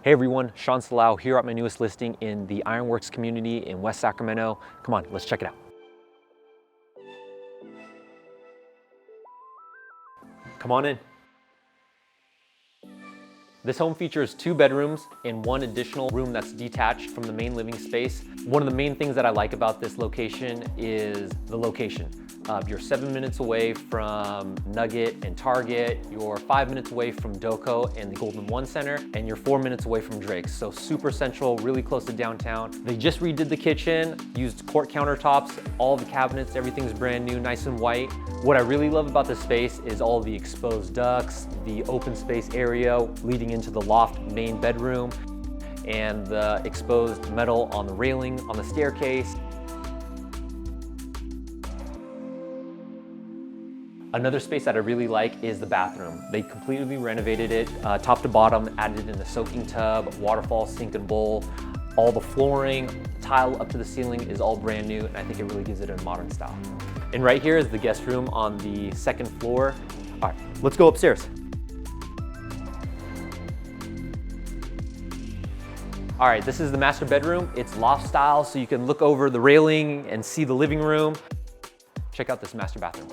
Hey everyone, Shawn Saelao here at my newest listing in the Ironworks community in West Sacramento. Come on, let's check it out. Come on in. This home features 2 bedrooms and 1 additional room that's detached from the main living space. One of the main things that I like about this location is the location. You're 7 minutes away from Nugget and Target, you're 5 minutes away from Doco and the Golden One Center, and you're 4 minutes away from Drake's. So super central, really close to downtown. They just redid the kitchen, used quartz countertops, all the cabinets, everything's brand new, nice and white. What I really love about this space is all the exposed ducts, the open space area leading into the loft main bedroom, and the exposed metal on the railing on the staircase. Another space that I really like is the bathroom. They completely renovated it, top to bottom, added in the soaking tub, waterfall sink and bowl. All the flooring, tile up to the ceiling is all brand new, and I think it really gives it a modern style. And right here is the guest room on the 2nd floor. All right, let's go upstairs. All right, this is the master bedroom. It's loft style, so you can look over the railing and see the living room. Check out this master bathroom.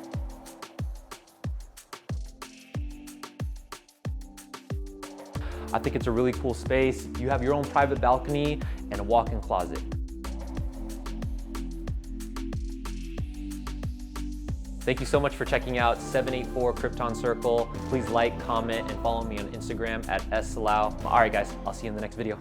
I think it's a really cool space. You have your own private balcony and a walk-in closet. Thank you so much for checking out 784 Krypton Circle. Please like, comment, and follow me on Instagram at @Saelao. All right, guys, I'll see you in the next video.